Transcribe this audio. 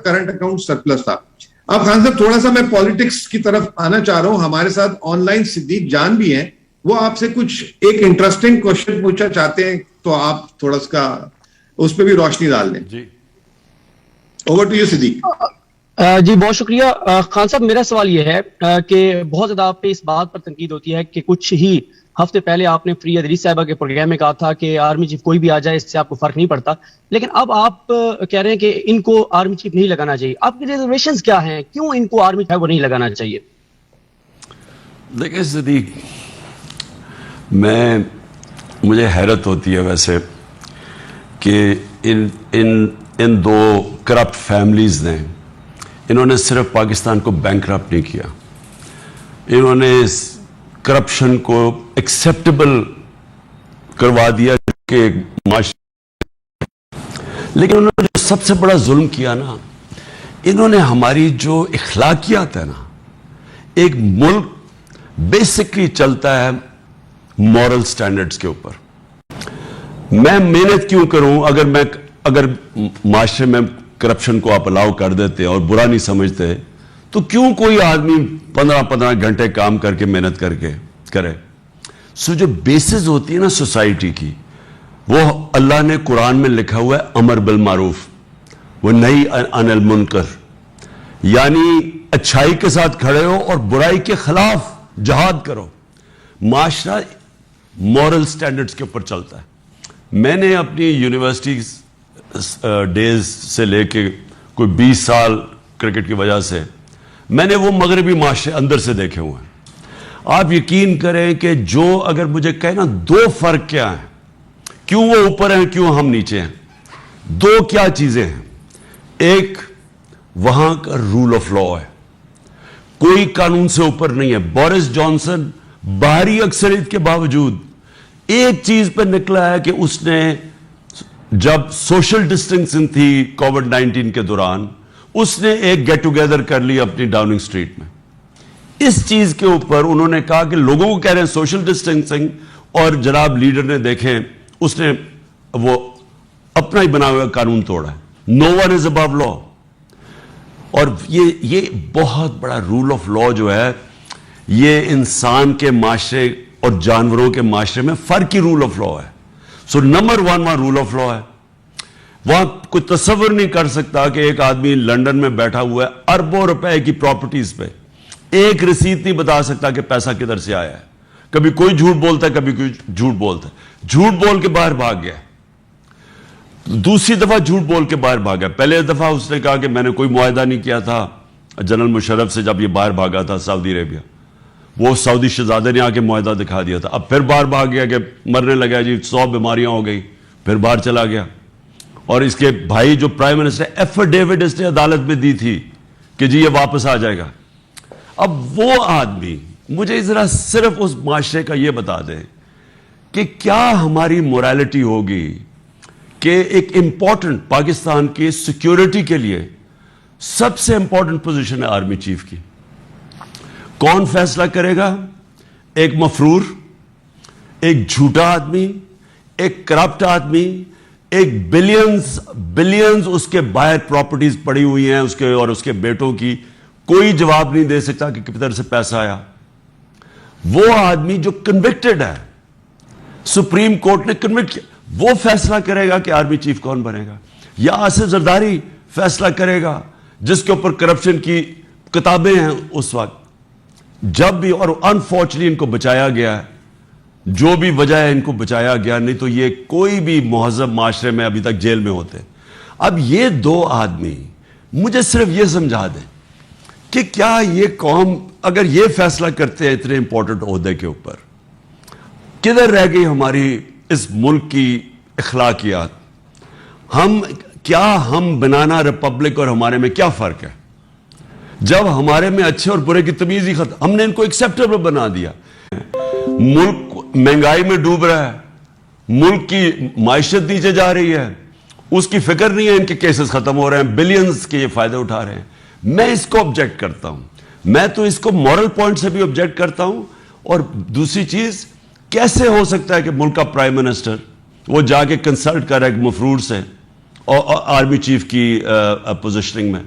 Current account surplus था. अब खान साहब थोड़ा सा मैं पॉलिटिक्स की तरफ आना चाह रहा हूं. हमारे साथ ऑनलाइन सिद्दीक जान भी हैं, वो आपसे कुछ एक इंटरेस्टिंग क्वेश्चन पूछना चाहते हैं, तो आप थोड़ा सा उस पर भी रोशनी डाल दें जी. Over to you Siddique. जी बहुत शुक्रिया. खान साहब मेरा सवाल यह है कि बहुत ज्यादा आप पे इस बात पर तनकीद होती है कि कुछ ही हफ्ते पहले आपने फ्री अदरीस साहिबा के प्रोग्राम में कहा था कि आर्मी चीफ कोई भी आ जाए इससे आपको फर्क नहीं पड़ता, लेकिन अब आप कह रहे हैं कि इनको आर्मी चीफ नहीं लगाना चाहिए. आपकी रिजर्वेशंस क्या हैं, क्यों इनको आर्मी चीफ वो नहीं लगाना चाहिए? देखिए सिद्दीक, मुझे हैरत होती है वैसे कि इन दो करप्ट फैमिलीज ने, इन्होंने सिर्फ पाकिस्तान को बैंकरप्ट नहीं किया, इन्होंने इस करप्शन को एक्सेप्टेबल करवा दिया कि लेकिन उन्होंने जो सबसे बड़ा जुल्म किया ना, इन्होंने हमारी जो इखलाकियात है ना, एक मुल्क बेसिकली चलता है मॉरल स्टैंडर्ड्स के ऊपर. मैं मेहनत क्यों करूं अगर माशरे में करप्शन को आप अलाउ कर देते हैं और बुरा नहीं समझते, तो क्यों कोई आदमी 15-15 घंटे काम करके मेहनत करके करे. सो जो बेसिस होती है ना सोसाइटी की, वो अल्लाह ने कुरान में लिखा हुआ है अमर बिल मारूफ वो नही अनिल मुनकर, यानी अच्छाई के साथ खड़े हो और बुराई के खिलाफ जहाद करो. माशरा मॉरल स्टैंडर्ड्स के ऊपर चलता है. मैंने अपनी यूनिवर्सिटी डेज से लेके कोई 20 साल क्रिकेट की वजह से मैंने वो मगरबी माशरे अंदर से देखे हुए हैं. आप यकीन करें कि जो अगर मुझे कहे ना दो फर्क क्या है, क्यों वो ऊपर हैं क्यों हम नीचे हैं, दो क्या चीजें हैं. एक वहां का रूल ऑफ लॉ है, कोई कानून से ऊपर नहीं है. बोरिस जॉनसन बाहरी अक्सरियत के बावजूद एक चीज पर निकला है कि उसने जब सोशल डिस्टेंसिंग थी कोविड-19 के दौरान, उसने एक गेट टुगेदर कर ली अपनी डाउनिंग स्ट्रीट में. इस चीज के ऊपर उन्होंने कहा कि लोगों को कह रहे हैं सोशल डिस्टेंसिंग, और जनाब लीडर ने देखें उसने वो अपना ही बना हुआ कानून तोड़ा है. No one is above law. और ये बहुत बड़ा रूल ऑफ लॉ जो है, ये इंसान के माशरे और जानवरों के माशरे में फर्क की रूल ऑफ लॉ है. सो नंबर 1 वहां रूल ऑफ लॉ है. वहां कोई तस्वर नहीं कर सकता कि एक आदमी लंदन में बैठा हुआ है अरबों रुपए की प्रॉपर्टीज पे, एक रसीद नहीं बता सकता कि पैसा किधर से आया है. कभी कोई झूठ बोलता है, कभी कोई झूठ बोलता है. झूठ बोल के बाहर भाग गया, दूसरी दफा झूठ बोल के बाहर भागा. पहले दफा उसने कहा कि मैंने कोई मुआहदा नहीं किया था जनरल मुशर्रफ से जब ये बाहर भागा था सऊदी अरेबिया, वो सऊदी शहजादे ने आके मुआहदा दिखा दिया था. अब फिर बाहर भाग गया कि मरने लगा जी, 100 बीमारियां हो गई, फिर बाहर चला गया. और इसके भाई जो प्राइम मिनिस्टर, एफिडेविट इसने अदालत में दी थी कि जी ये वापस आ जाएगा. अब वो आदमी मुझे जरा सिर्फ उस माशरे का ये बता दे कि क्या हमारी मोरालिटी होगी कि एक इंपॉर्टेंट पाकिस्तान की सिक्योरिटी के लिए सबसे इंपॉर्टेंट पोजीशन है आर्मी चीफ की, कौन फैसला करेगा? एक मफरूर, एक झूठा आदमी, एक करप्ट आदमी, एक बिलियंस उसके बाहर प्रॉपर्टीज पड़ी हुई हैं उसके और उसके बेटों की, कोई जवाब नहीं दे सकता कि किधर से पैसा आया. वो आदमी जो कन्विक्टेड है, सुप्रीम कोर्ट ने कन्विक्ट किया, वो फैसला करेगा कि आर्मी चीफ कौन बनेगा. या आसिफ जरदारी फैसला करेगा जिसके ऊपर करप्शन की किताबें हैं उस वक्त जब भी, और अनफॉर्चुनेटली इनको बचाया गया है, जो भी वजह है इनको बचाया गया, नहीं तो ये कोई भी मुहज़्ज़ब माशरे में अभी तक जेल में होते. अब ये दो आदमी मुझे सिर्फ ये समझा दें कि क्या ये कौम अगर ये फैसला करते हैं इतने इंपॉर्टेंट ओहदे के ऊपर, किधर रह गई हमारी इस मुल्क की इखलाकियात? हम बनाना रिपब्लिक और हमारे में क्या फर्क है? जब हमारे में अच्छे और बुरे की तमीज ही खत्म, हमने इनको एक्सेप्टेबल बना दिया. मुल्क महंगाई में डूब रहा है, मुल्क की माइशत नीचे जा रही है, उसकी फिक्र नहीं है, इनके केसेस खत्म हो रहे हैं, बिलियंस के ये फायदे उठा रहे हैं. मैं इसको ऑब्जेक्ट करता हूं. मैं तो इसको मॉरल पॉइंट से भी ऑब्जेक्ट करता हूं. और दूसरी चीज, कैसे हो सकता है कि मुल्क का प्राइम मिनिस्टर वो जाके कंसल्ट करे एक मफरूर से آرمی چیف کی پوزیشننگ میں.